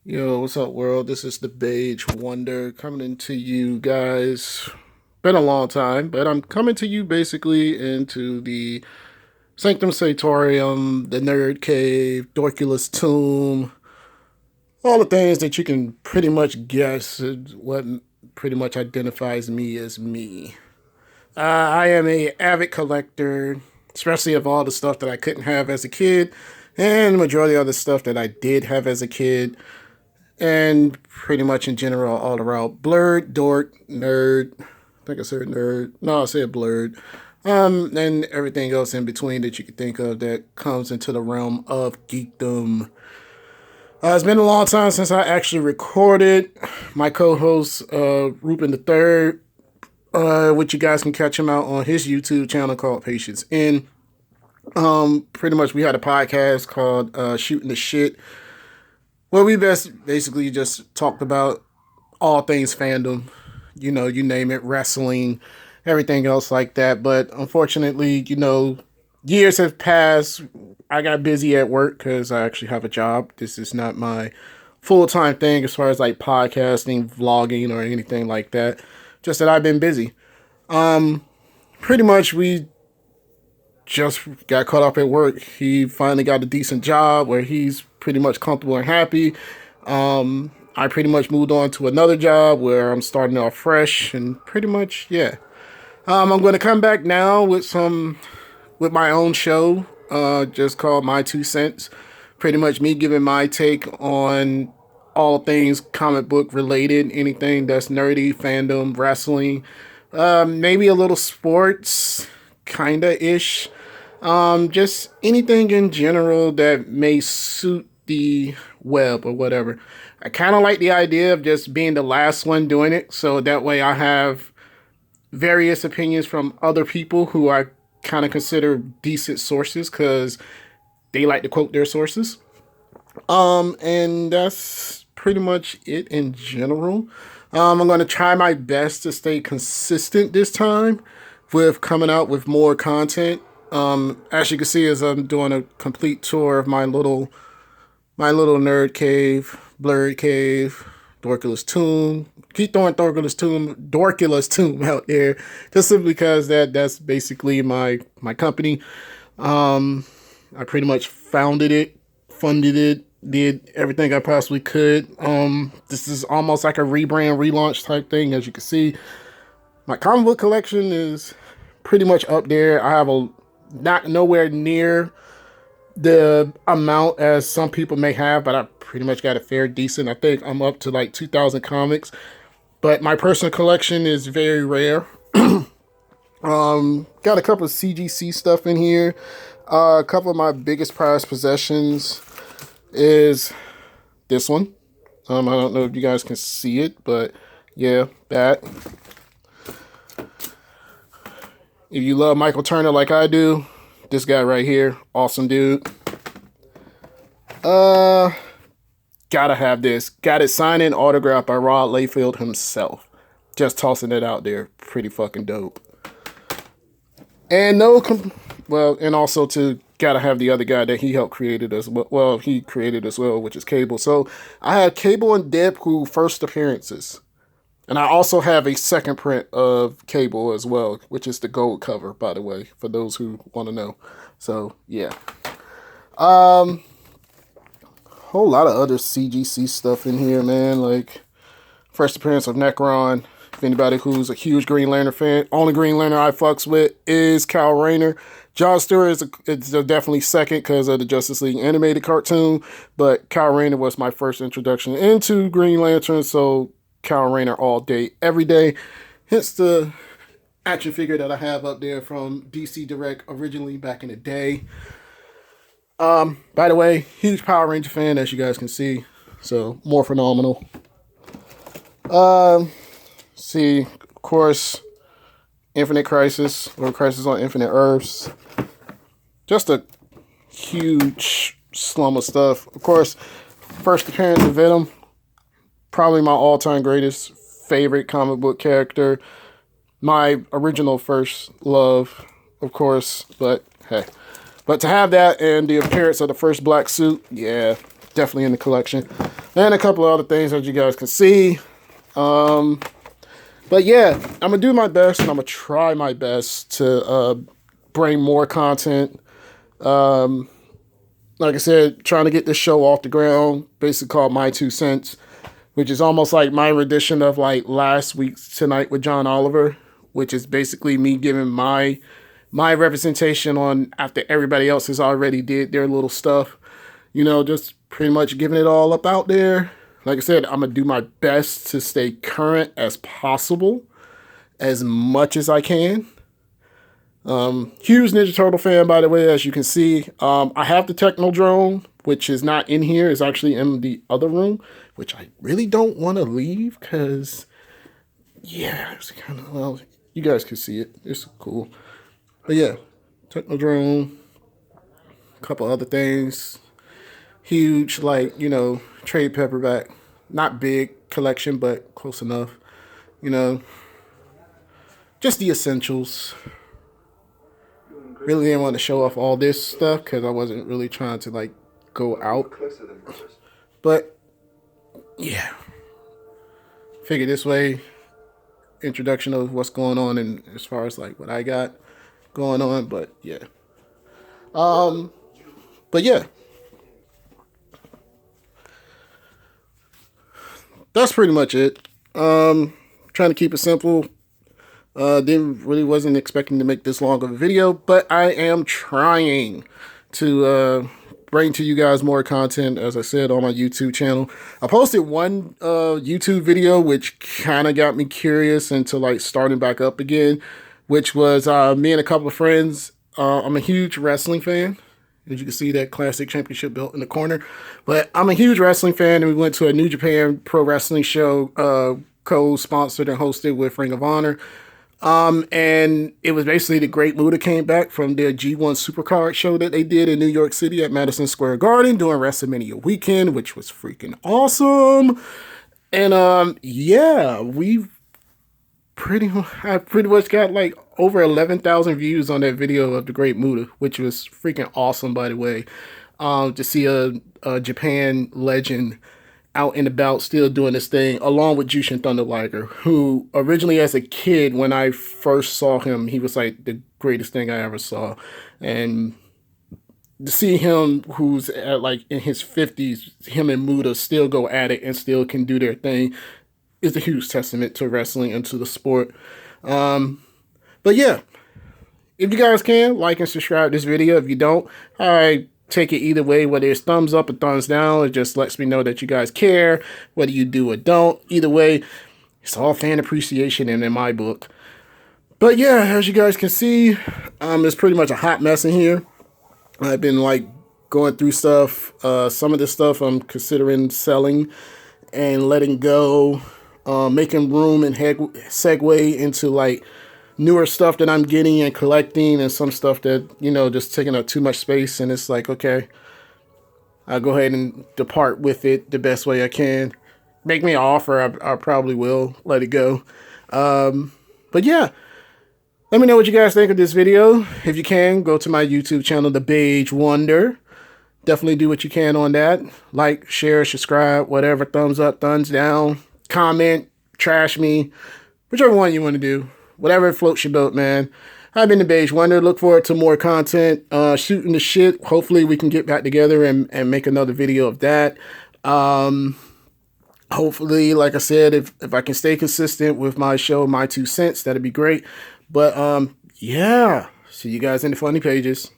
Yo, what's up, world? This is the Beige Wonder coming into you guys. Been a long time, but I'm coming to you basically into the Sanctum Sanctorium, the Nerd Cave, Dorkculas Tomb, all the things that you can pretty much guess what pretty much identifies me as me. I am a avid collector, especially of all the stuff that I couldn't have as a kid, and the majority of the stuff that I did have as a kid and pretty much in general all around blurred dork nerd. I think I said nerd. No, I said blurred. And everything else in between that you could think of that comes into the realm of geekdom. It's been a long time since I actually recorded. My co-host Ruben the Third, which you guys can catch him out on his YouTube channel called Patience In. Pretty much we had a podcast called Shooting the Shit. Well, we basically just talked about all things fandom, you name it, wrestling, everything else like that. But unfortunately, years have passed. I got busy at work because I actually have a job. This is not my full time thing as far as like podcasting, vlogging, or anything like that. Just that I've been busy. Pretty much, we just got caught up at work. He finally got a decent job where he's pretty much comfortable and happy. I pretty much moved on to another job where I'm starting off fresh and pretty much, yeah. I'm going to come back now with my own show, just called My Two Cents. Pretty much me giving my take on all things comic book related, anything that's nerdy, fandom, wrestling, maybe a little sports, kinda ish. Just anything in general that may suit the web or whatever. I kind of like the idea of just being the last one doing it, so that way I have various opinions from other people who I kind of consider decent sources because they like to quote their sources. And that's pretty much it in general. I'm going to try my best to stay consistent this time with coming out with more content. As you can see, as I'm doing a complete tour of my little nerd cave, blurred cave, Dorkculas Tomb. Keep throwing Dorkculas Tomb out there, just simply because that's basically my company. I pretty much founded it, funded it, did everything I possibly could. This is almost like a rebrand, relaunch type thing. As you can see, my comic book collection is pretty much up there. I have a not nowhere near the amount as some people may have, but I pretty much got a fair decent. I think I'm up to like 2,000 comics, but my personal collection is very rare. Got a couple of CGC stuff in here. A couple of my biggest prized possessions is this one. I don't know if you guys can see it, but yeah, that. If you love Michael Turner like I do, this guy right here, awesome dude. Gotta have this. Got it signed and autographed by Rod Layfield himself. Just tossing it out there. Pretty fucking dope. And and also to gotta have the other guy that he helped created as well. Well, he created as well, which is Cable. So I have Cable and Deadpool first appearances. And I also have a second print of Cable as well, which is the gold cover, by the way, for those who want to know. So, yeah. Whole lot of other CGC stuff in here, man. Like, first appearance of Necron. If anybody who's a huge Green Lantern fan, only Green Lantern I fucks with is Kyle Rayner. John Stewart is definitely second because of the Justice League animated cartoon, but Kyle Rayner was my first introduction into Green Lantern, so Kyle Rayner all day, every day. Hence the action figure that I have up there from DC Direct originally back in the day. By the way, huge Power Ranger fan, as you guys can see. So, more phenomenal. See, of course, Infinite Crisis, or Crisis on Infinite Earths. Just a huge slum of stuff. Of course, first appearance of Venom. Probably my all-time greatest favorite comic book character. My original first love, of course, but hey. But to have that and the appearance of the first black suit, yeah, definitely in the collection. and a couple of other things that you guys can see. But yeah, I'm gonna do my best, and I'm gonna try my best to bring more content. Like I said, trying to get this show off the ground, basically called My Two Cents, which is almost like my rendition of like last week's Tonight with John Oliver, which is basically me giving my representation on after everybody else has already did their little stuff. You know, just pretty much giving it all up out there. Like I said, I'm going to do my best to stay current as possible, as much as I can. Huge Ninja Turtle fan, by the way, as you can see. I have the Techno Drone, which is not in here. It's actually in the other room, which I really don't want to leave because, yeah, it's kind of, well, you guys can see it. It's cool. But yeah, Techno Drone, a couple other things. Huge, like, you know, trade paperback. Not big collection, but close enough. You know, just the essentials. Really didn't want to show off all this stuff because I wasn't really trying to, like, go out. But, yeah. Figure this way, introduction of what's going on and as far as, like, what I got going on. But, yeah. But, yeah. That's pretty much it. Trying to keep it simple. Wasn't expecting to make this long of a video, but I am trying to bring to you guys more content, as I said, on my YouTube channel. I posted one YouTube video which kind of got me curious into like starting back up again, which was me and a couple of friends. I'm a huge wrestling fan. As you can see, that classic championship belt in the corner. But I'm a huge wrestling fan, and we went to a New Japan Pro Wrestling show, co-sponsored and hosted with Ring of Honor. And it was basically the Great Muta came back from their G1 Supercard show that they did in New York City at Madison Square Garden during WrestleMania weekend, which was freaking awesome. And yeah, I pretty much got like over 11,000 views on that video of the Great Muta, which was freaking awesome, by the way. To see a Japan legend out and about still doing this thing, along with Jushin Thunder Liger, who originally as a kid, when I first saw him, he was like the greatest thing I ever saw. And to see him, who's at like in his 50s, him and Muta still go at it and still can do their thing, is a huge testament to wrestling and to the sport. But yeah, if you guys can, like and subscribe this video. If you don't, I take it either way, whether it's thumbs up or thumbs down. It just lets me know that you guys care, whether you do or don't. Either way, it's all fan appreciation in my book. But yeah, as you guys can see, it's pretty much a hot mess in here. I've been like going through stuff. Some of this stuff I'm considering selling and letting go, making room and segue into like newer stuff that I'm getting and collecting, and some stuff that, you know, just taking up too much space. And it's like, okay, I'll go ahead and depart with it the best way I can. Make me an offer, I probably will let it go. But yeah, let me know what you guys think of this video. If you can, go to my YouTube channel, The Beige Wonder. Definitely do what you can on that. Like, share, subscribe, whatever. Thumbs up, thumbs down. Comment, trash me. Whichever one you want to do. Whatever floats your boat, man. I've been The Beige Wonder. Look forward to more content. Shooting the shit. Hopefully we can get back together and make another video of that. Hopefully, like I said, if I can stay consistent with my show, My Two Cents, that'd be great. But yeah, see you guys in the funny pages.